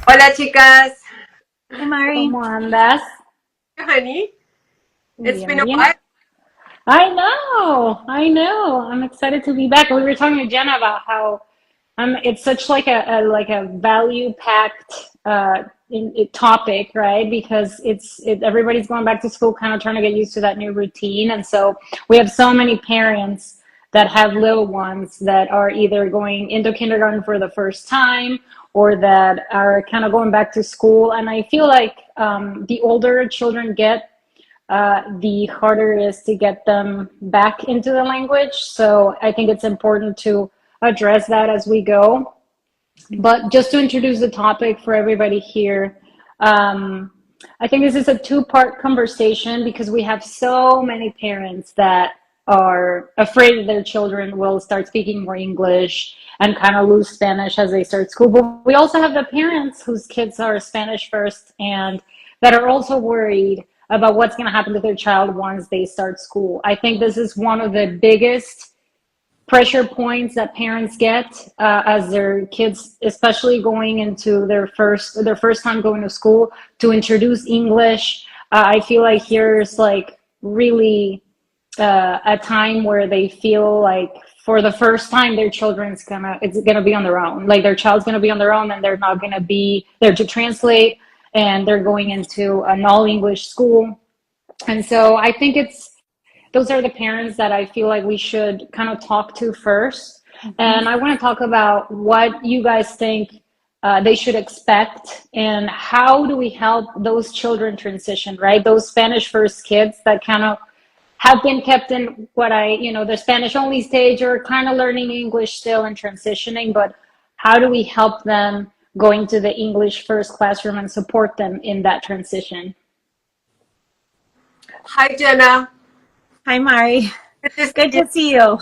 Hola chicas, Hey, Mari. ¿Cómo andas? honey. It's Bien, been a bien. while. I know. I'm excited to be back. We were talking to Jenna about how it's such like a value packed topic, right? Because everybody's going back to school, kind of trying to get used to that new routine, and so we have so many parents that have little ones that are either going into kindergarten for the first time or that are kind of going back to school. And I feel like the older children get, the harder it is to get them back into the language. So I think it's important to address that as we go. But just to introduce the topic for everybody here, I think this is a two-part conversation because we have so many parents that are afraid that their children will start speaking more English and kind of lose Spanish as they start school. But we also have the parents whose kids are Spanish first and that are also worried about what's going to happen to their child once they start school. I think this is one of the biggest pressure points that parents get as their kids, especially going into their first time going to school, to introduce English. I feel like here's like really a time where they feel like for the first time their it's gonna be on their own. Like their child's gonna be on their own, and they're not gonna be there to translate, and they're going into an all English school. And so I think those are the parents that I feel like we should kind of talk to first. And I want to talk about what you guys think they should expect and how do we help those children transition, right? Those Spanish first kids that kind of have been kept in the Spanish only stage or kind of learning English still and transitioning, but how do we help them going to the English first classroom and support them in that transition? Hi Jenna. Hi, Mari. Good to see Good you to see you.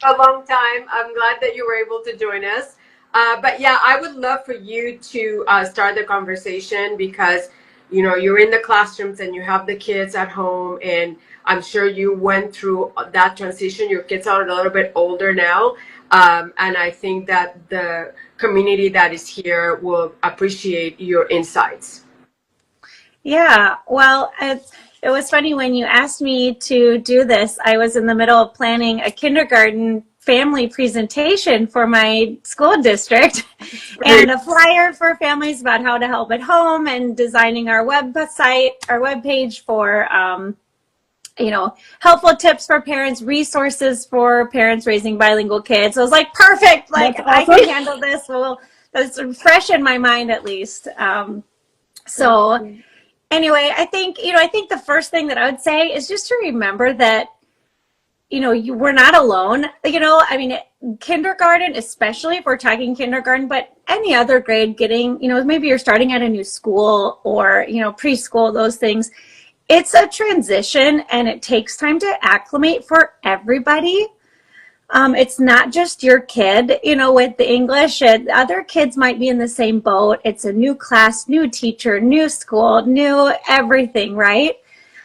for a long time. I'm glad that you were able to join us. But yeah, I would love for you to start the conversation because you're in the classrooms and you have the kids at home, and I'm sure you went through that transition. Your kids are a little bit older now, and I think that the community that is here will appreciate your insights. Yeah, well, it was funny when you asked me to do this. I was in the middle of planning a kindergarten family presentation for my school district Great. and a flyer for families about how to help at home and designing our website, our webpage for helpful tips for parents, resources for parents raising bilingual kids. I was like, perfect, like That's I awesome. can handle this. Well, that's fresh in my mind at least. So anyway, I think the first thing that I would say is just to remember that, we're not alone. I mean, kindergarten, especially if we're talking kindergarten, but any other grade getting, maybe you're starting at a new school or, preschool, those things. It's a transition and it takes time to acclimate for everybody. It's not just your kid, with the English, and other kids might be in the same boat. It's a new class, new teacher, new school, new everything, right?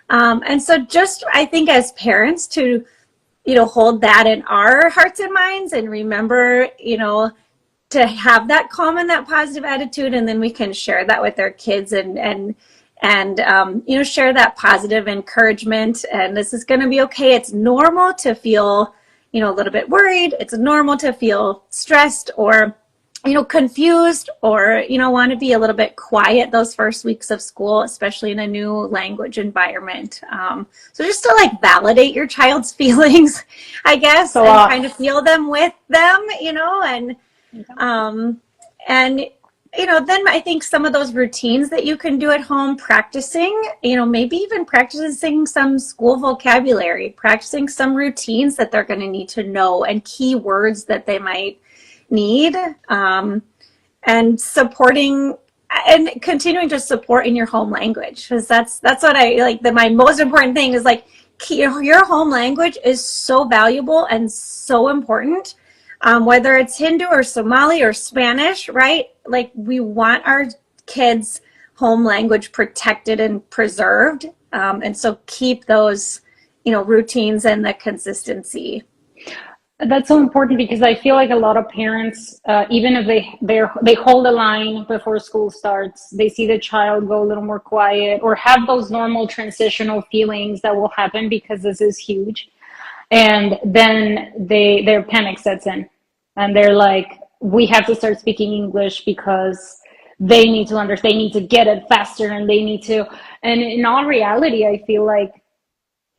And so just, I think as parents to, hold that in our hearts and minds and remember, to have that calm and that positive attitude, and then we can share that with our kids and share that positive encouragement. And this is going to be okay. It's normal to feel, a little bit worried. It's normal to feel stressed or, confused or, want to be a little bit quiet those first weeks of school, especially in a new language environment. So just to like validate your child's feelings, I guess, So, and kind of feel them with them, um, and then I think some of those routines that you can do at home, practicing, maybe even practicing some school vocabulary, practicing some routines that they're going to need to know and key words that they might need, and supporting and continuing to support in your home language, because that's what I like. My most important thing is like your home language is so valuable and so important, whether it's Hindu or Somali or Spanish, right? Like we want our kids' home language protected and preserved, and so keep those, routines and the consistency. That's so important because I feel like a lot of parents, even if they hold the line before school starts, they see the child go a little more quiet or have those normal transitional feelings that will happen because this is huge, and then their panic sets in, and they're like, we have to start speaking English because they need to understand, they need to get it faster, and they need to. And in all reality, I feel like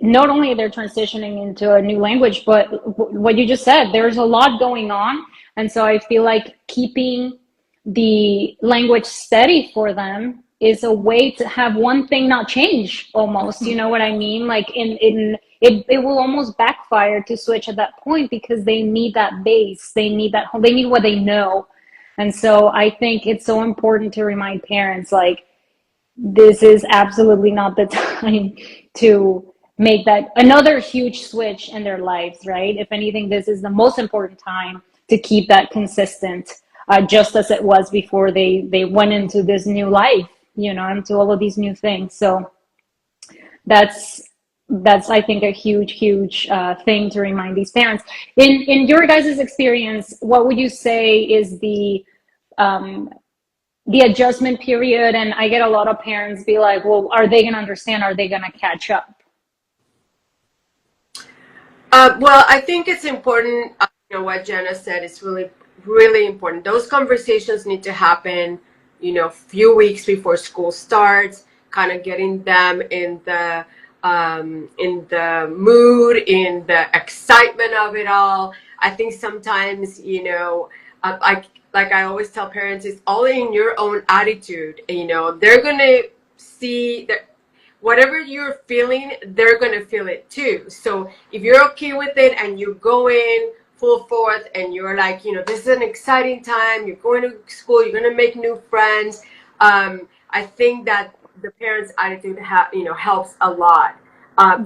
not only they're transitioning into a new language, but what you just said, there's a lot going on. And so I feel like keeping the language steady for them is a way to have one thing not change almost. You know what I mean? Like it will almost backfire to switch at that point because they need that base. They need that home. They need what they know. And so I think it's so important to remind parents, like, this is absolutely not the time to make that another huge switch in their lives, right? If anything, this is the most important time to keep that consistent, just as it was before they went into this new life, you know, into all of these new things. So that's I think a huge thing to remind these parents. In your guys' experience, what would you say is the adjustment period? And I get a lot of parents be like, well, are they going to understand? Are they going to catch up? Well, I think it's important. You know what Jenna said is really important. Those conversations need to happen, you know, few weeks before school starts. Kind of getting them in the mood, in the excitement of it all. I think sometimes, you know, like I always tell parents, it's all in your own attitude. You know, they're gonna see that whatever you're feeling, they're going to feel it too. So if you're okay with it and you go in full force and you're like, you know, this is an exciting time, you're going to school, you're going to make new friends. I think that the parents' attitude, you know, helps a lot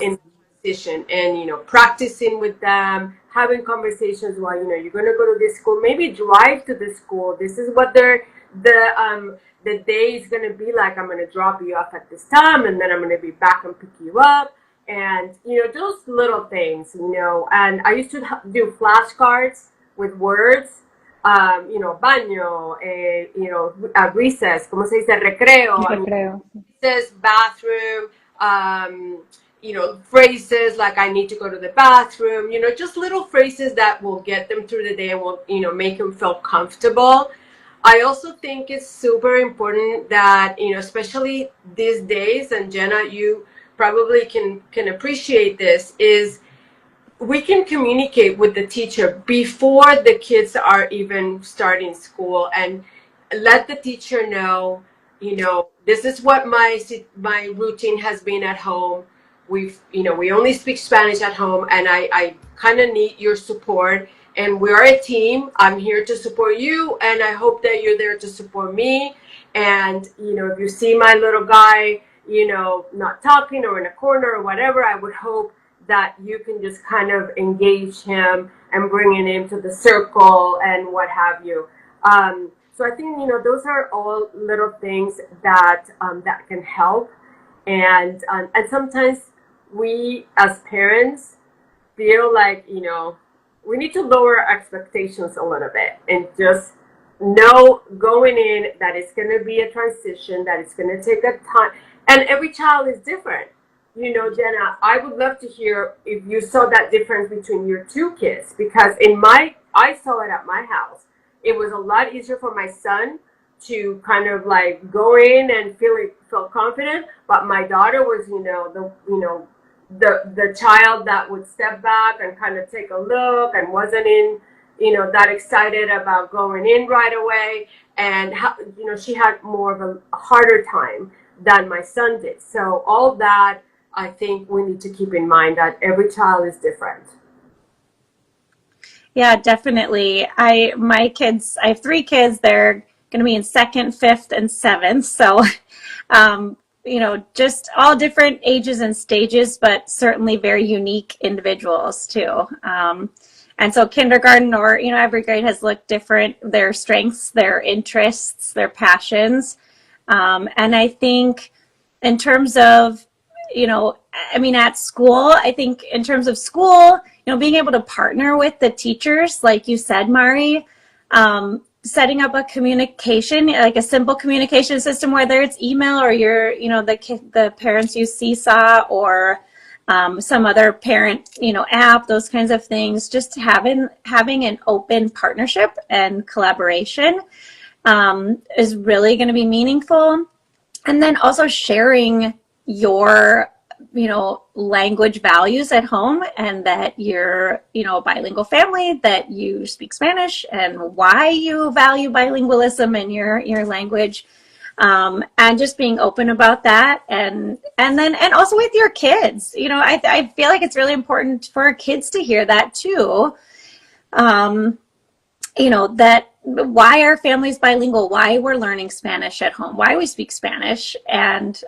in transition, and, you know, practicing with them, having conversations while, you know, you're going to go to this school, maybe drive to the school. This is what the day is going to be like. I'm going to drop you off at this time, and then I'm going to be back and pick you up. And, you know, those little things, you know. And I used to do flashcards with words, you know, baño, you know, recess, como se dice, recreo. Recreo. Recess, bathroom, you know, phrases like I need to go to the bathroom, you know, just little phrases that will get them through the day and will, you know, make them feel comfortable. I also think it's super important that, you know, especially these days, and Jenna, you probably can appreciate this, is we can communicate with the teacher before the kids are even starting school and let the teacher know, you know, this is what my routine has been at home. You know, we only speak Spanish at home, and I kind of need your support. And we're a team. I'm here to support you, and I hope that you're there to support me. And, you know, if you see my little guy, you know, not talking or in a corner or whatever, I would hope that you can just kind of engage him and bringing him to the circle and what have you. So I think, you know, those are all little things that that can help. And sometimes we as parents feel like, you know, we need to lower our expectations a little bit and just know going in that it's going to be a transition, that it's going to take a time. And every child is different. You know, Jenna, I would love to hear if you saw that difference between your two kids, because I saw it at my house. It was a lot easier for my son to kind of like go in and feel confident, but my daughter was, you know, the child that would step back and kind of take a look and wasn't in, you know, that excited about going in right away. And, you know, she had more of a harder time than my son did. So all that, I think we need to keep in mind that every child is different. Yeah, definitely. I have three kids. They're going to be in second, fifth, and seventh. So, you know, just all different ages and stages, but certainly very unique individuals too. And so kindergarten, or, you know, every grade has looked different, their strengths, their interests, their passions. And I think in terms of, you know, I mean, at school, I think in terms of school, being able to partner with the teachers, like you said, Mari, setting up a communication, like a simple communication system, whether it's email or the parents use Seesaw or some other parent, app, those kinds of things. Just having an open partnership and collaboration is really going to be meaningful. And then also sharing your language values at home, and that you're a bilingual family, that you speak Spanish, and why you value bilingualism in your language, and just being open about that, and also with your kids. I feel like it's really important for our kids to hear that too. That why our family's bilingual, why we're learning Spanish at home, why we speak Spanish, and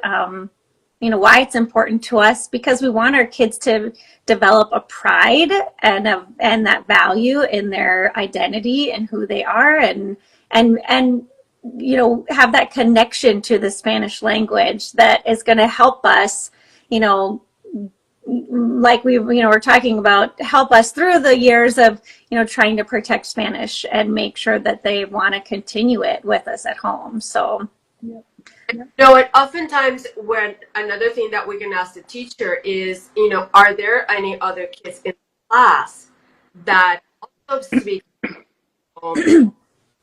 why it's important to us, because we want our kids to develop a pride and that value in their identity and who they are, and have that connection to the Spanish language that is going to help us, like we're talking about, help us through the years of trying to protect Spanish and make sure that they want to continue it with us at home. So and oftentimes when another thing that we can ask the teacher is, are there any other kids in class that also speak know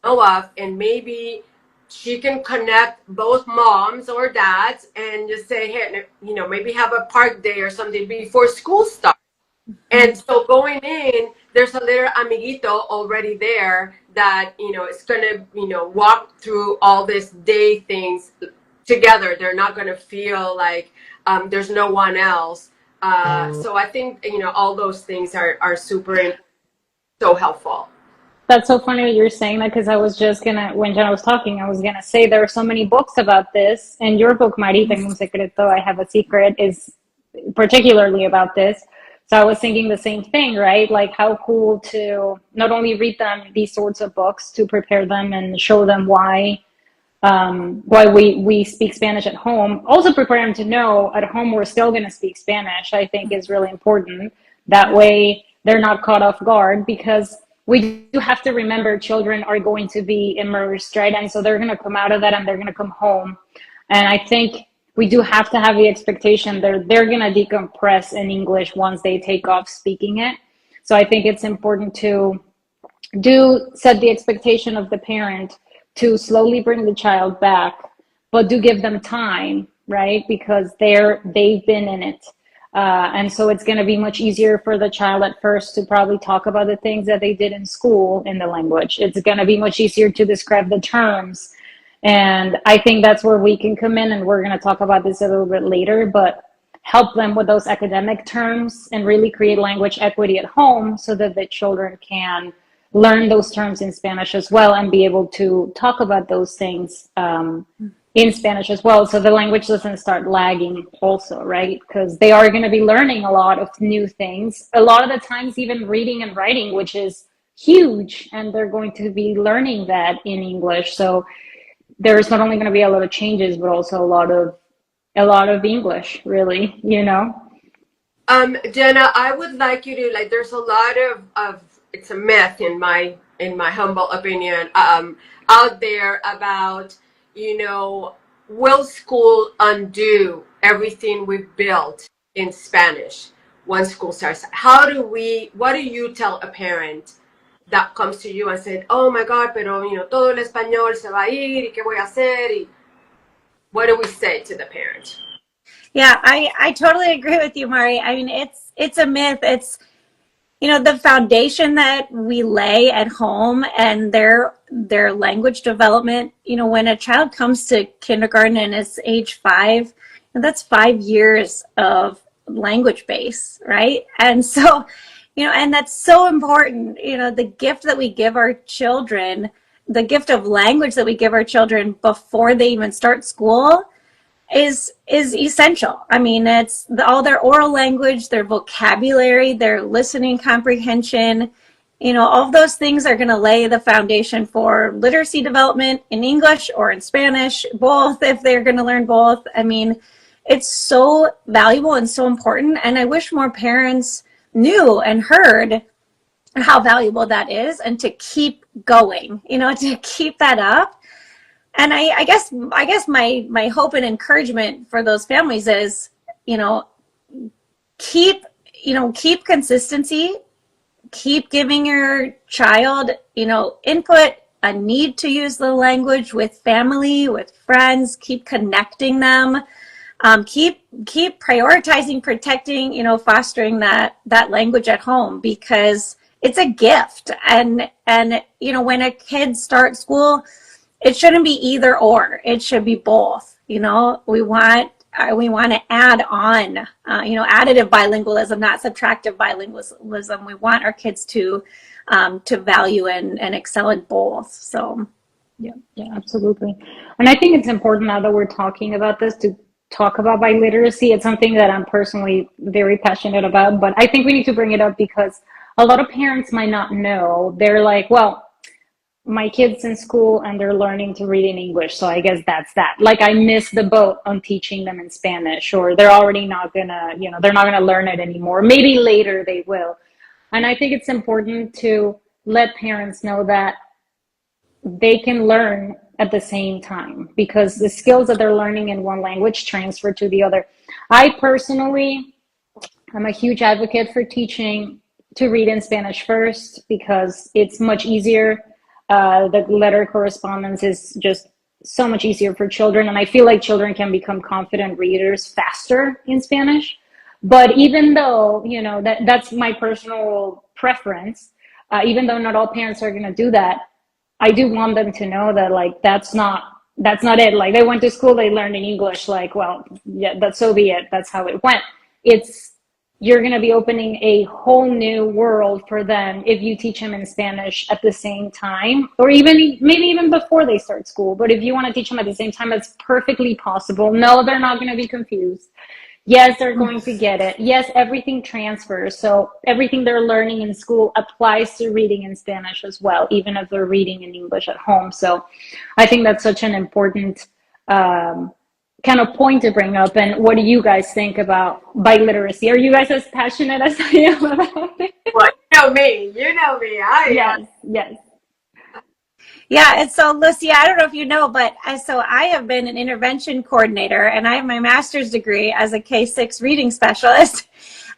of, and maybe she can connect both moms or dads and just say, hey, maybe have a park day or something before school starts. And so going in, there's a little amiguito already there that, is going to, walk through all this day things together. They're not going to feel like there's no one else. So I think, all those things are super, so helpful. That's so funny that you're saying that, because I was just when Jenna was talking, I was gonna say there are so many books about this, and your book, Mari, Tengo un secreto, I Have a Secret, is particularly about this. So I was thinking the same thing, right? Like, how cool to not only read them these sorts of books to prepare them and show them why we speak Spanish at home. Also prepare them to know at home we're still going to speak Spanish, I think is really important. That way they're not caught off guard, because we do have to remember children are going to be immersed, right? And so they're going to come out of that and they're going to come home. And I think we do have to have the expectation that they're going to decompress in English once they take off speaking it. So I think it's important to do set the expectation of the parent to slowly bring the child back, but do give them time, right? Because they've been in it. And so it's going to be much easier for the child at first to probably talk about the things that they did in school in the language. It's going to be much easier to describe the terms. And I think that's where we can come in, and we're going to talk about this a little bit later, but help them with those academic terms and really create language equity at home so that the children can learn those terms in Spanish as well and be able to talk about those things in Spanish as well, so the language doesn't start lagging also, right? Because they are going to be learning a lot of new things, a lot of the times even reading and writing, which is huge, and they're going to be learning that in English. So there's not only going to be a lot of changes, but also a lot of English, really, Jenna, I would like you to, there's a lot of it's a myth in my humble opinion out there about, will school undo everything we've built in Spanish once school starts? What do you tell a parent that comes to you and said, oh my God, pero, todo el español se va a ir, ¿y qué voy a hacer? Y what do we say to the parent? Yeah, I totally agree with you, Mari. I mean, it's a myth. It's, the foundation that we lay at home and their language development. When a child comes to kindergarten and is age 5, that's 5 years of language base, right? And so, and that's so important. The gift that we give our children, the gift of language that we give our children before they even start school is essential. I mean, it's all their oral language, their vocabulary, their listening comprehension, all of those things are going to lay the foundation for literacy development in English or in Spanish, both, if they're going to learn both. I mean, it's so valuable and so important. And I wish more parents knew and heard how valuable that is, and to keep going, to keep that up. And I guess my hope and encouragement for those families is, keep consistency, keep giving your child, input, a need to use the language with family, with friends, keep connecting them, keep prioritizing, protecting, fostering that language at home, because it's a gift. And when a kid starts school, it shouldn't be either or, it should be both. We want to add on, additive bilingualism, not subtractive bilingualism. We want our kids to value and excel in both. So, yeah, absolutely. And I think it's important, now that we're talking about this, to talk about biliteracy. It's something that I'm personally very passionate about, but I think we need to bring it up because a lot of parents might not know. They're like, well, my kid's in school and they're learning to read in English, so I guess that's that. Like, I missed the boat on teaching them in Spanish, or they're already not gonna, they're not gonna learn it anymore. Maybe later they will. And I think it's important to let parents know that they can learn at the same time, because the skills that they're learning in one language transfer to the other. I personally am a huge advocate for teaching to read in Spanish first, because it's much easier. The letter correspondence is just so much easier for children, and I feel like children can become confident readers faster in Spanish. But even though, that's my personal preference, even though not all parents are going to do that, I do want them to know that, like, that's not it. Like, they went to school, they learned in English, like, well, yeah, that's so be it. That's how it went. You're going to be opening a whole new world for them if you teach them in Spanish at the same time, or maybe even before they start school. But if you want to teach them at the same time, it's perfectly possible. No, they're not going to be confused. Yes, they're going to get it. Yes, everything transfers. So everything they're learning in school applies to reading in Spanish as well, even if they're reading in English at home. So I think that's such an important kind of point to bring up. And what do you guys think about biliteracy? Are you guys as passionate as I am about it? Well, you know me. Yes. Yeah, and so Lucy, I don't know if you know, but I have been an intervention coordinator, and I have my master's degree as a K-6 reading specialist.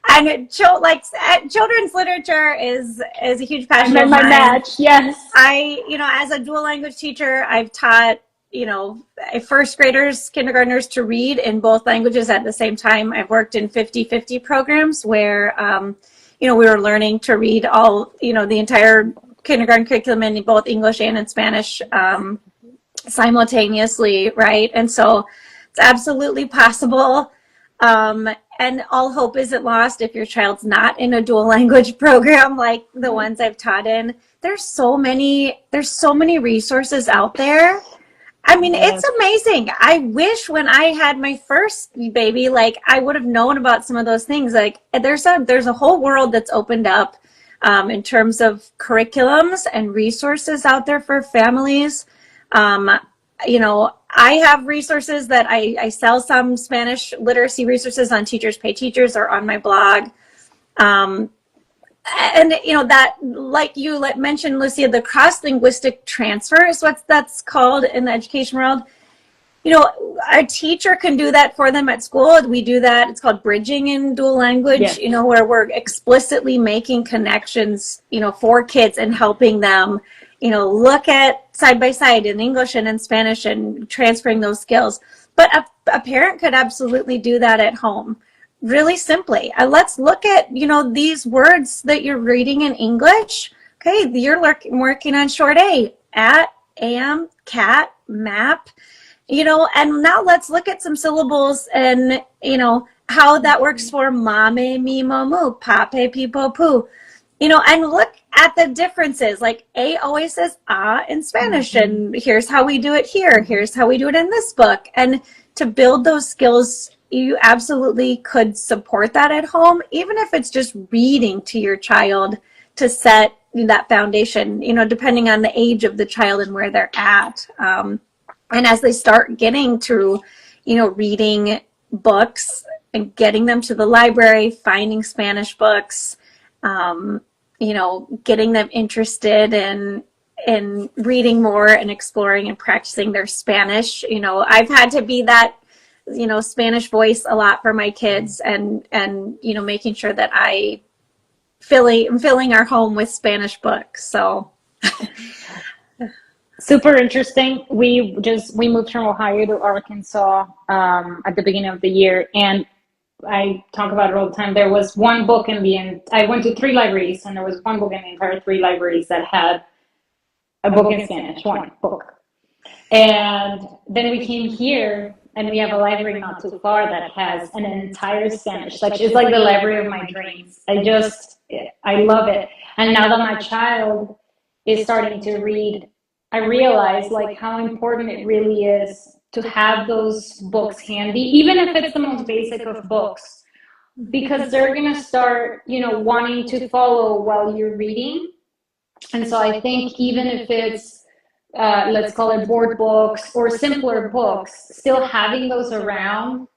And children's literature is a huge passion of mine. My match, yes. I, as a dual language teacher, I've taught, first graders, kindergartners to read in both languages at the same time. I've worked in 50-50 programs where, we were learning to read all, the entire kindergarten curriculum in both English and in Spanish simultaneously, right? And so it's absolutely possible. And all hope isn't lost if your child's not in a dual language program like the ones I've taught in. There's so many resources out there. I mean, It's amazing. I wish when I had my first baby, like, I would have known about some of those things. Like, there's a whole world that's opened up in terms of curriculums and resources out there for families. I have resources that I sell, some Spanish literacy resources on Teachers Pay Teachers or on my blog. And that, like you mentioned, Lucia, the cross-linguistic transfer is what that's called in the education world. A teacher can do that for them at school. We do that. It's called bridging in dual language, yes. Where we're explicitly making connections, for kids and helping them, look at side by side in English and in Spanish and transferring those skills. But a parent could absolutely do that at home. Really simply. Let's look at, these words that you're reading in English. Okay, you're working on short A, at, am, cat, map, and now let's look at some syllables and, how that works for mame, mi, mo, mu, pape, pipo, poo, and look at the differences. Like, A always says in Spanish, and here's how we do it here. Here's how we do it in this book. And to build those skills, you absolutely could support that at home, even if it's just reading to your child to set that foundation, depending on the age of the child and where they're at. And as they start getting to, reading books and getting them to the library, finding Spanish books, you know, getting them interested in reading more and exploring and practicing their Spanish. You know, I've had to be that, you know, Spanish voice a lot for my kids, and you know, making sure that I'm filling our home with Spanish books. So Super interesting. We moved from Ohio to Arkansas at the beginning of the year, and I talk about it all the time. There was one book in the end. I went to three libraries, and there was one book in the entire three libraries that had a book in Spanish, one book. And then we came here, and we have a library not too far that has an entire Spanish section. It's like the library of my dreams. I love it. And now that my child is starting to read, I realize like how important it really is to have those books handy, even if it's the most basic of books, because they're gonna start, you know, wanting to follow while you're reading. And so I think even if it's let's call it board books or simpler books, still having those around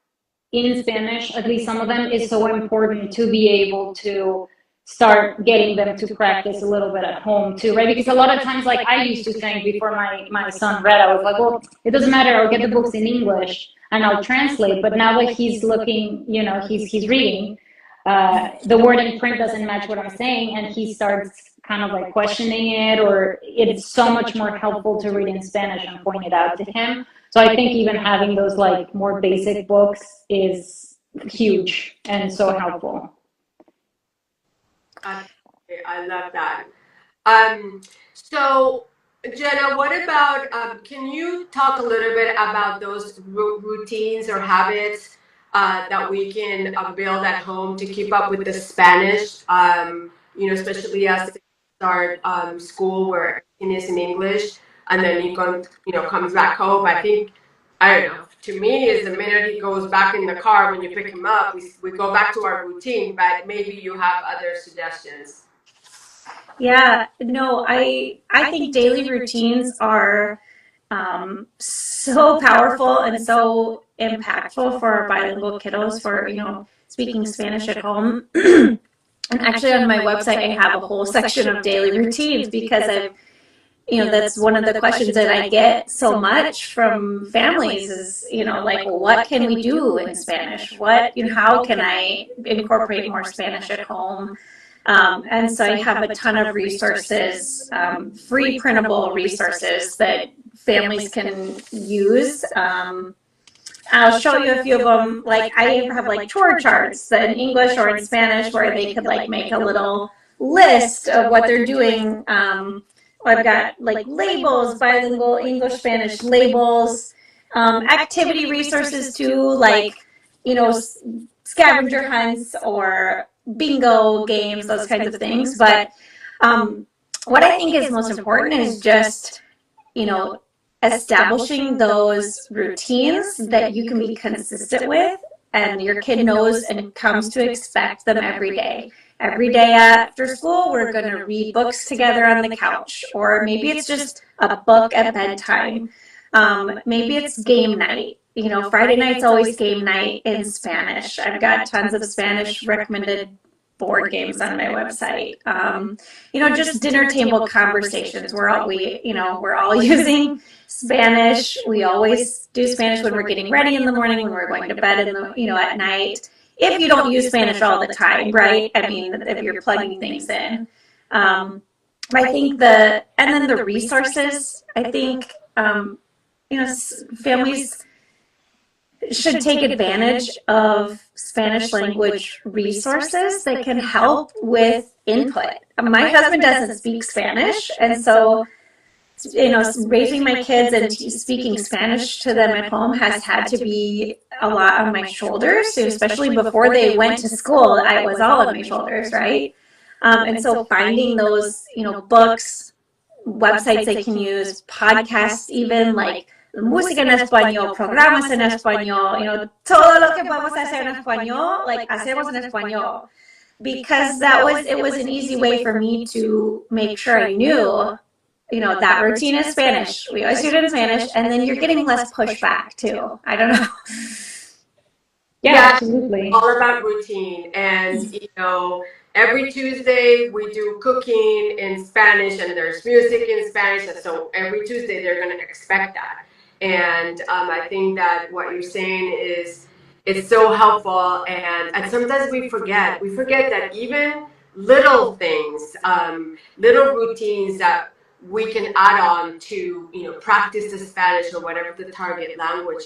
in Spanish, at least some of them, is so important to be able to start getting them to practice a little bit at home too, right? Because a lot of times, like I used to think before my son read, I was like, well, it doesn't matter, I'll get the books in English and I'll translate. But now that he's looking, you know, he's reading, the word in print doesn't match what I'm saying, and he starts kind of like questioning it, or it's so much more helpful to read in Spanish and point it out to him. So I think even having those like more basic books is huge and so helpful. I love that. So Jenna, what about, can you talk a little bit about those routines or habits that we can build at home to keep up with the Spanish, you know, especially as they start school where everything is in English, and then you know, comes back home. I think, I don't know, to me, is the minute he goes back in the car when you pick him up, we go back to our routine, but maybe you have other suggestions. yeah, no, I think daily routines are so powerful and so impactful for our bilingual kiddos, for, you know, speaking Spanish at home. And actually on my website, I have a whole section of daily routines, because I've, you know, that's one of the questions that I get so much from families is, you know, like, well, what can we do in Spanish? What, you know, how can I incorporate more Spanish at home? And so I have a ton of resources, free printable resources that families can use. I'll show you a few of them. Like, I have like chore charts in English or in Spanish where they could like make a little list of what they're doing. I've got like labels, bilingual English Spanish labels, activity resources too, like, you know, scavenger hunts or bingo games, those kinds of things. But what I think is most important is just, you know, establishing those routines that you can be consistent with, and your kid knows and comes to expect them every day. Every day after school, we're going to read books together on the couch, or maybe it's just a book at bedtime. Maybe it's game night. You know, Friday night's always game night in Spanish. I've got tons of Spanish recommended board games on my website. You know, just dinner table conversations. We're all using Spanish. We always do Spanish when we're getting ready in the morning, when we're going to bed at night. If you don't use Spanish all the time, right? I mean, if you're plugging things in. I think and then the resources, I think, families should take advantage of Spanish language resources that can help with input. My husband doesn't speak Spanish, and so, you know, raising my kids and speaking Spanish to them at home has had to be a lot on my shoulders, especially before they went to school. It was all on my shoulders, right? And so finding those, you know, books, websites they can use, podcasts, even like música en español, programas en español, you know, todo lo que podemos hacer en español, like hacemos en español. Because it was an easy way for me to make sure I knew, you know, that routine is Spanish. We always do it in Spanish, and then you're getting less pushback too. I don't know. Yeah, absolutely. All about routine, and you know, every Tuesday we do cooking in Spanish and there's music in Spanish. And so every Tuesday they're going to expect that. And I think that what you're saying is so helpful. And sometimes we forget that even little things, little routines that we can add on to, practice the Spanish or whatever the target language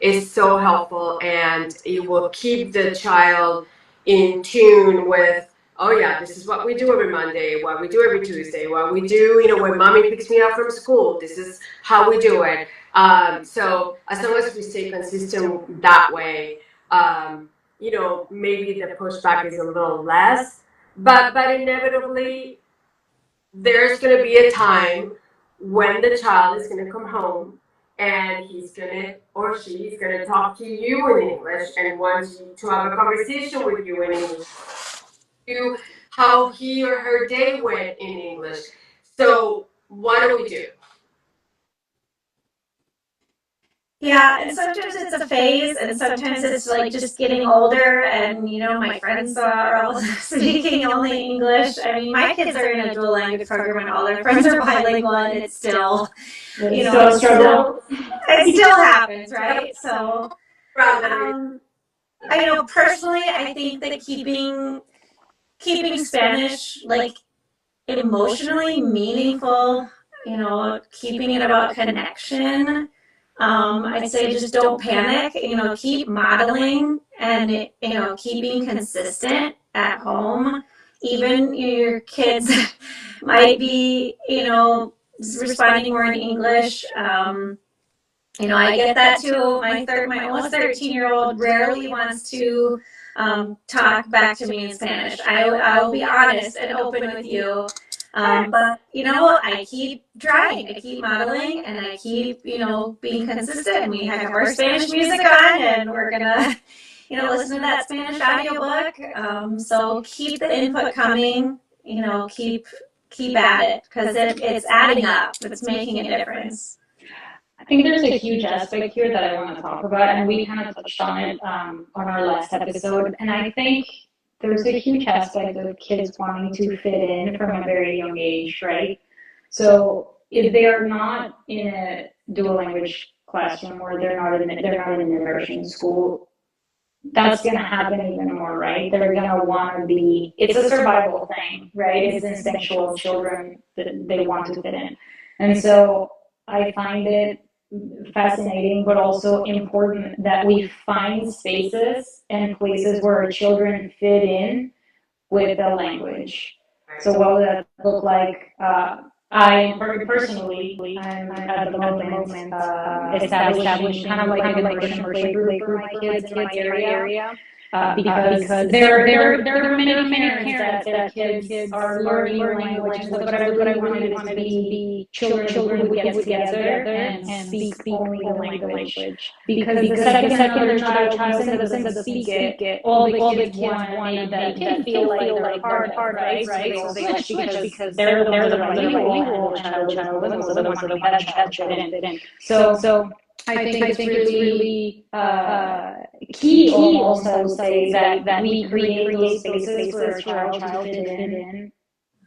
is so helpful, and it will keep the child in tune with, oh yeah, this is what we do every Monday, what we do every Tuesday, what we do, when mommy picks me up from school, this is how we do it. So as long as we stay consistent that way, maybe the pushback is a little less, but inevitably there's going to be a time when the child is going to come home and he's going to, or she's going to talk to you in English and wants you to have a conversation with you in English, to how he or her day went in English. So what do we do? Yeah, and sometimes it's a phase, and sometimes it's like just getting older, and my friends are all speaking only English. I mean, my kids are in a dual language program, and all their friends are bilingual, and it's still, it still happens, right? So, personally, I think that keeping Spanish like emotionally meaningful, keeping it about connection. I'd say just don't panic, keep modeling and, keeping consistent at home. Even your kids might be, responding more in English. I get that too. My almost 13-year-old rarely wants to talk back to me in Spanish. I will be honest and open with you. But I keep trying, I keep modeling, and I keep, being consistent. We have our Spanish music on, and we're gonna, listen to that Spanish audiobook. So keep the input coming, keep at it, because it's adding up. It's making a difference. I think there's a huge aspect here that I want to talk about, and we kind of touched on it on our last episode. And I think there's a huge aspect of kids wanting to fit in from a very young age, right? So if they are not in a dual language classroom, or they're not in an immersion school, that's going to happen even more, right? They're going to want to be, it's a survival thing, right? It's instinctual. Children, that they want to fit in. And so I find it fascinating, but also important that we find spaces and places where our children fit in with the language. So what would that look like? I personally, I'm at the moment establishing kind of like an immersion play group for my kids in my area. Because there are many parents that kids are learning language, but I really wanted it to be children who would get together and speak only the language. Because the second another child doesn't speak it, all the kids want that they feel like they're part of, right? So they switch because they're the bilingual child, the ones that fit in. So I think it's really key almost, I would say, that we create spaces for our child to fit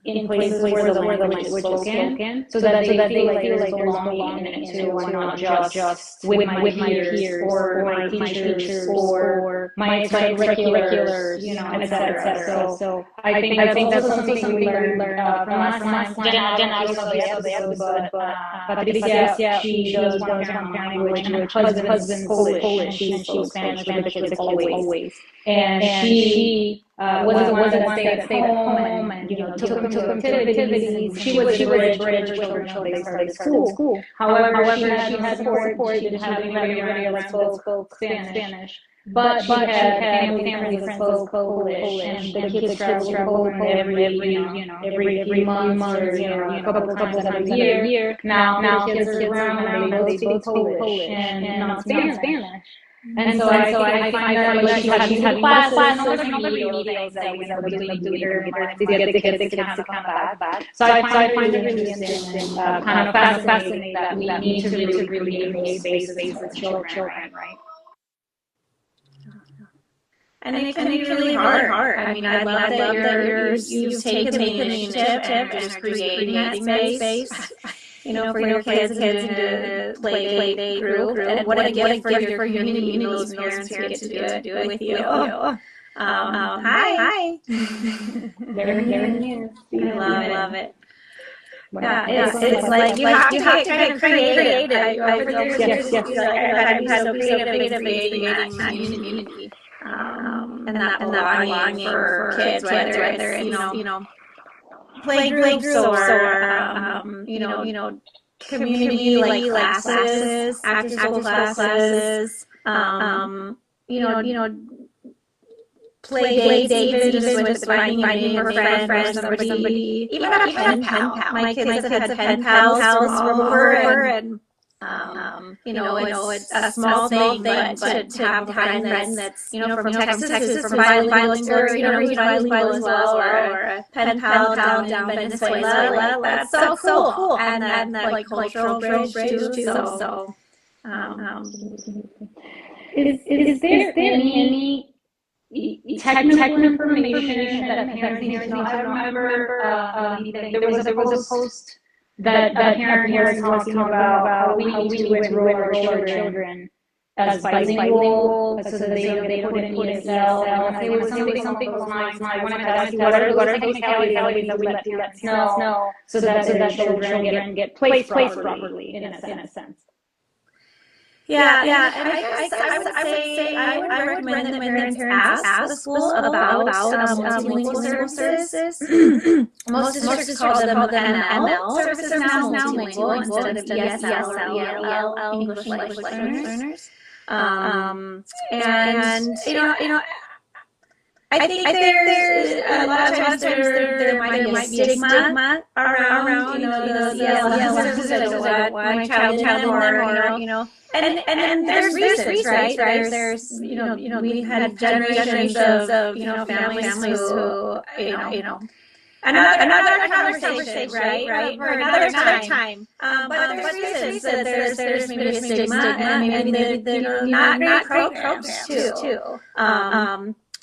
in places where the language is spoken, so that they feel like there's belonging in it too, and not just with my peers or my teachers or my extracurriculars, et cetera. So I think that's something we learned from last time. Jenna also the episode, but Patricia, she does one foreign language, and her husband's Polish, and she spoke Spanish with the kids always. And she was the one that stayed at home and took them to activities. She was bridge children until they started school. However, she had support. She didn't have anybody around that spoke Spanish. But she had family that spoke Polish, and the kids traveled to Poland every month or a couple times out of the year. Now the kids are around and they both speak Polish and not Spanish. And so I find that like she's having classes and all those videos that we end up doing later to get the kids to kind of come back. So I find it really interesting and kind of fascinating that we need to really create spaces for children, right? And it can be really hard. I mean, I love that you've taken the initiative and just creating that space, for your kids into play date group. And what a gift for your community and those parents who get to do it with you. Hi. There it is. I love it. Yeah, it's like you have to get creative. Over the years, I've had so creative in creating that community. And that belonging for kids, whether it's play groups or community like classes, after school classes, play dates, even just finding a neighbor friend or somebody, even a pen pal. My kids have had pen pals from all over, and it's a small thing, but to have a friend that's from Texas, from bilingual, or who's bilingual as well, or a pen pal down Venezuela, that's so cool, and that like cultural bridge too. So, is there any technical information that parents need to know? I remember there was a post that parent was talking about how we need to enroll our children as bilingual so that they don't need Excel. And it was something along the lines. I wanted to ask you, what are technicalities that we let parents know so that their children get placed properly in a sense? Yeah. I would say I would recommend that parents ask the school about multilingual services. Most districts call them ML services now, multilingual instead of ESL, English language learners. I think there's a lot of times there might be a stigma around the ESL services. I don't want my child in them, or and then there's reasons, right? There's we've had generations of families who another conversation, right? For another time. But there's reasons that there's maybe a stigma, and maybe they're not great programs too.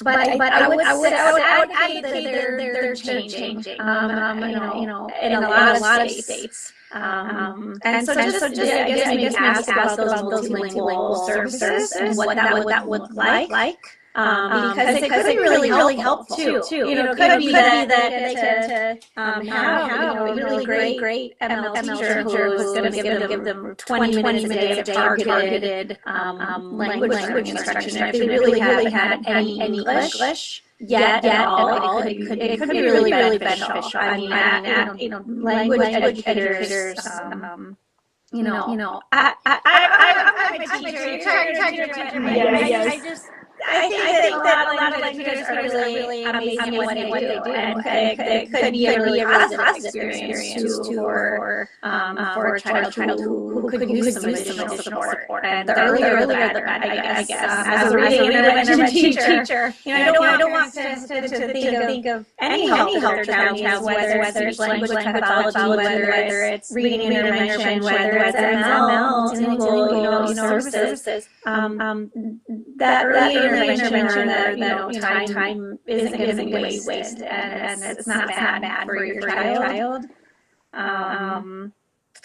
But I would advocate that they're changing. In a lot of states. And so just I guess maybe ask about those multilingual services and what that would look like. Because it could be really helpful too. It could be that they have a really great ML teacher who's going to give them 20 minutes a day of targeted language instruction. And if they really haven't had any English yet at all, it could be really beneficial. I mean, language educators. I'm a teacher. I think that a lot of educators are really amazing at what they do, and it could be a really positive experience too for a child who could use some additional support. And the earlier the better, I guess. As a reading intervention teacher, I don't want to think of any help their child needs, whether it's language pathology, whether it's reading intervention, whether it's ML, multilingual services. That early intervention or the time isn't wasted, and it's not bad for your child.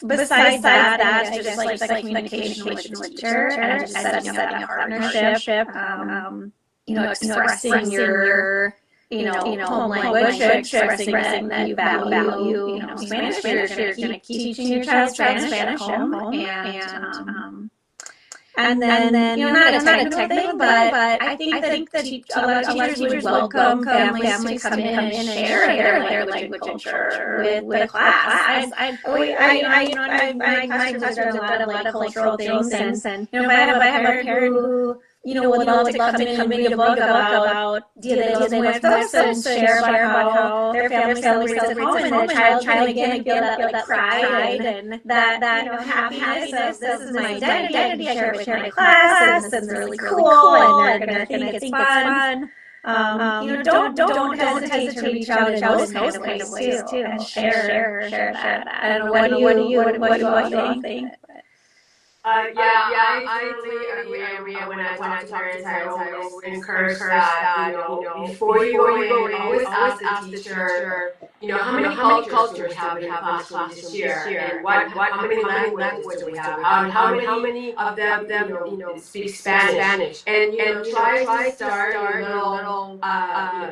Besides that, it's just like communication with the teacher and just setting up a partnership. Expressing your home language, expressing that you value Spanish. You're going to keep teaching your child Spanish at home, and then not a technical thing, but I think that a lot of teachers would welcome families to come in and share their language culture with a class. My classrooms have done a lot of cultural things, and if I have a parent who would love to come in and read a book about Dia de los Muertos and share about how their family celebrates at home, and the child again feel that pride and that happiness of this is my identity. I share it with my class, and it's really cool, and they're gonna think it's fun. Don't hesitate to reach out in those kind of ways too, and share that. I don't know, what do you all think? I totally agree. When I talk to parents, I always encourage that, before you go in, always ask the teacher, how many cultures do we have in the classroom this year? And how many languages do we have? How many of them, speak Spanish? And, try to start a little,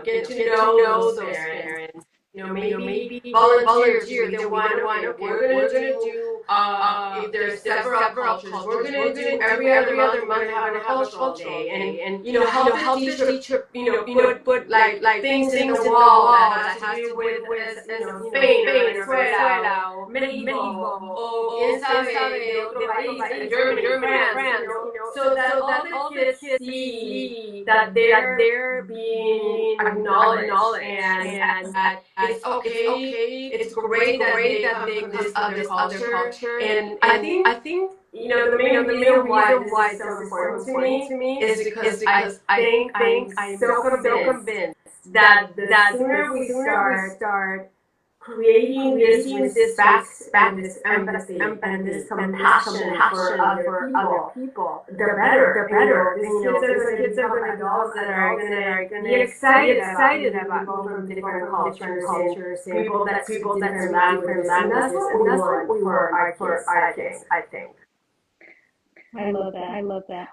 get to know those parents. Maybe volunteers with the one. We're gonna do. If there's several cultures, we're gonna do every other month. We're gonna have a cultural day, and help the teacher, put like things in the wall that has to do with Spain or Venezuela or Mexico or quién sabe de otro país, Germany, France, so that all the kids see that they're being acknowledged and that it's okay. It's great that they come from this other culture. And I think the main reason why this is so important to me is because I think I'm so convinced that the sooner we start creating this respect and this empathy and this compassion for other people, the better. These kids are going to be adults that are going to be excited about people from different cultures and people that speak different languages. And that's what we want for our kids, I think. I love that.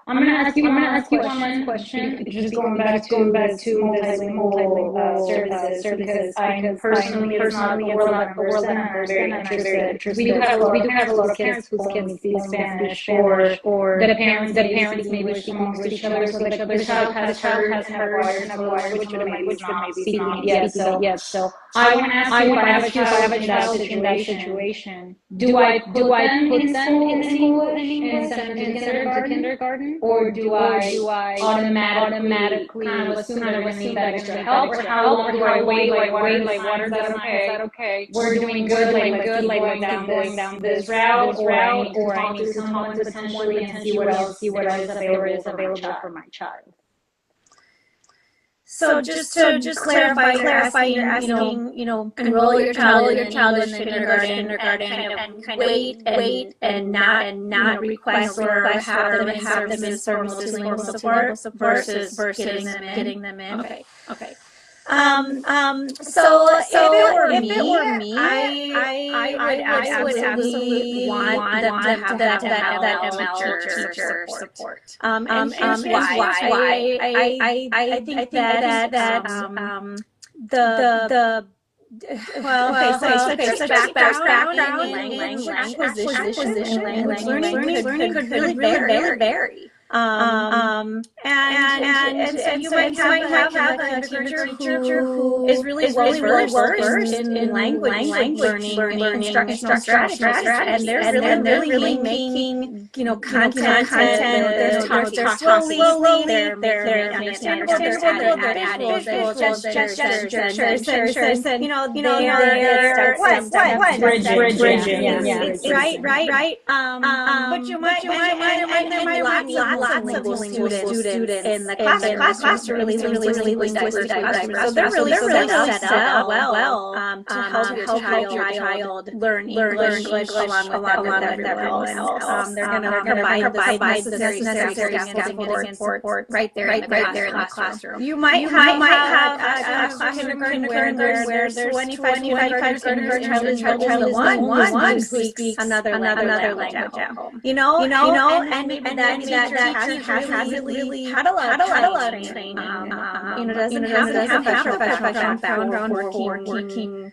I'm gonna ask you one last question. Just going back to multilingual services, because I personally, it's not a world that I'm very interested. We do have a lot of parents who can speak Spanish, or the parents maybe speak English to each other, so the child has acquired another language, but maybe speaking it yet. So I want to ask you, if I have a child in that situation, do I put them in school and send them to kindergarten, or do I automatically kind of assume they're going to need that extra help, or how long do I wait? Like, what are the signs that okay, we're doing good, going down this route, or I need to talk to someone potentially and see what else is available for my child. So just to clarify, you're asking, enroll your child in kindergarten, and wait and not request or have them in multilingual support versus getting them in. Okay. So if it were me, I would absolutely want them to have that ML teacher support. And here's why. I think that the such background in language acquisition and language learning could really vary. And so you might have a teacher who is really well versed in language learning instructional strategies, and they're really making content. They're talking slowly. They're understandable. They're adding visuals, gestures, and they're bridging. Right. But you might have lots of lingual students in the classroom to really diverse classroom. So they're really set up well to help your child learn English along with everyone else. They're going to provide the necessary scaffolding support right there in the classroom. You might have a classroom where there's 25 students and your child is the one who speaks another language at home. And maybe that teacher has really had a lot of training. Doesn't have professional background working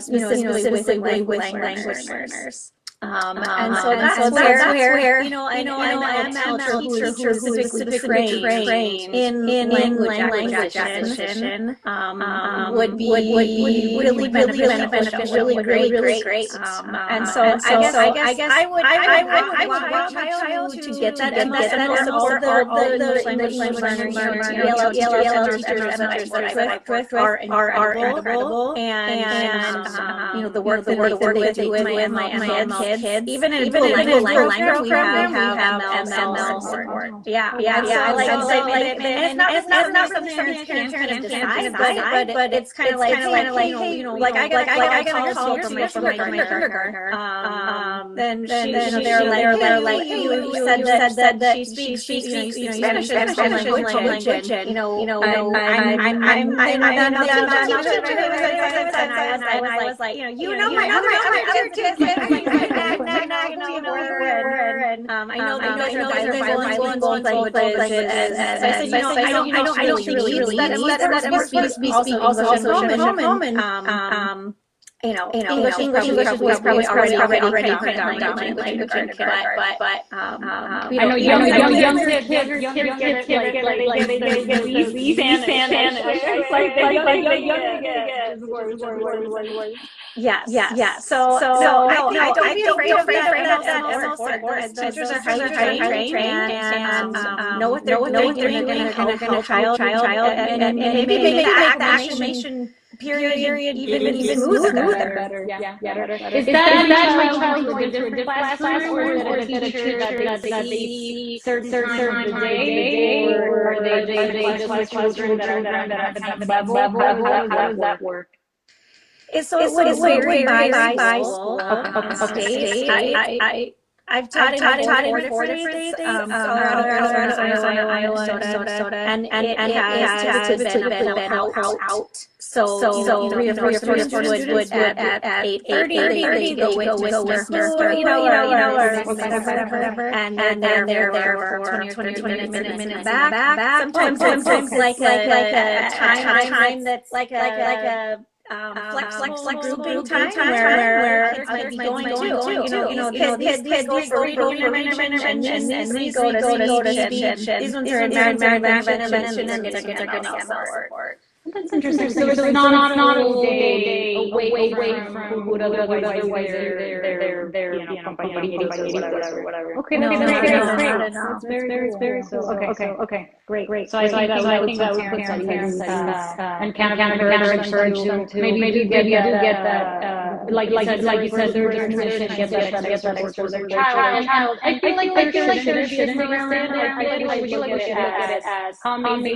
specifically with language learners. And so that's where an ML teacher who's specifically trained in language acquisition would be really beneficial, really great. And so I guess I would want my child to get that and also the language learners, ELL teachers that I've worked with are incredible, and the work that they do with my kids kids, even in a dual language program, we have ML support. Yeah. And it's not something parents can decide, but it's kind of like, hey, like I got a call from my kindergartner. Then they're like, hey, you said that she speaks Spanish as a language, and I was like, my other kids, and I know these are bilingual languages, and I said, I don't really need that unless we speak also English at home, and English is probably already predominant language in kindergarten, but I know young kids get it, like they Spanish. Like the young kids. Yes. So no, don't be afraid of that. Teachers are highly trained and know what they're doing. They're going to help child, and maybe make the acclimation period even smoother. Better. Is that my child going to a different classroom, or is it a teacher that they see certain times of the day, or are they just with children that are at that level? How does that work? So it would vary by school, state. I've taught in 4 different states, Colorado, Arizona, Iowa, Minnesota, and it has typically been out. So 3 or 4 students would at 8:30 they go with Mr. or whatever, and they're there for 20 minutes back. Sometimes like a time that's like a flexible time where kids might be going too. Kids go for reading intervention, and these go to speech, and these ones are in marriage intervention, and then kids are going to support. That's interesting. So it's not a whole day away from who would otherwise their company or whatever. Okay, that's great. That's very cool. Okay, great. So I think that would put some parents and kind of encourage them to maybe do get that, like you said, their tradition, get that support for their child. I feel like there shouldn't be a stigma around it. I feel like we should look at it as how amazing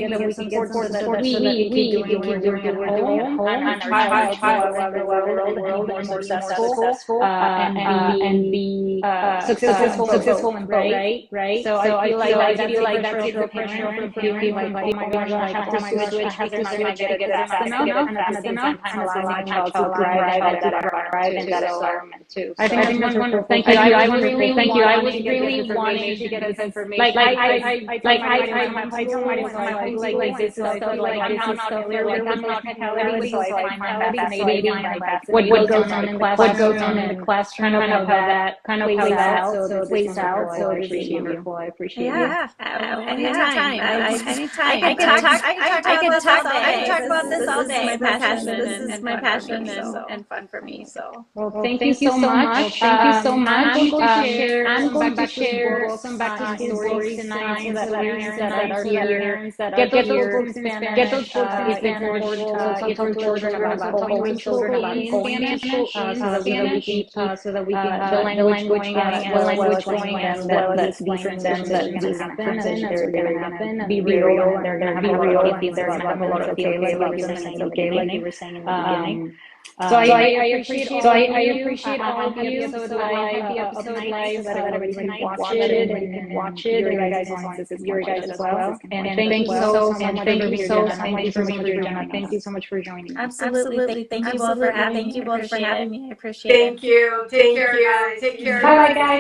that we can get support so that we keep doing it at home, and our child around the world be more successful, and be successful and right? So I feel like that's the pressure of the parent, like, oh my gosh, I have to switch, I have to get it fast enough, and at the same time allow my child to thrive in that environment too. I think that's wonderful. Thank you. I was really wanting to get this information. Like I told my like this stuff, like I'm not familiar with technicality, so I find that fascinating. What goes on in the class, kind of how that plays out. So it's wonderful. I appreciate it. Yeah, anytime. I can talk about this all day. This is my passion and fun for me. So well, thank you so much. I'm going to share some back to school stories tonight, so that parents that are here get those books in Spanish. Get those books in Spanish. Talk to children about going to school in Spanish, so that we can the language going, and that explain to them that these kind of transitions are going to happen, be real, and they're going to have a lot of feelings. They're going to have a lot of feelings, like you were saying in the beginning. So I appreciate all of you. The episode live, so that everybody can watch it, your guys' as well. And thank you so much for being here, Jenna. Thank you so much for joining me. Absolutely. Thank you both for having me. I appreciate it. Thank you. Take care, guys. Take care. Bye, guys.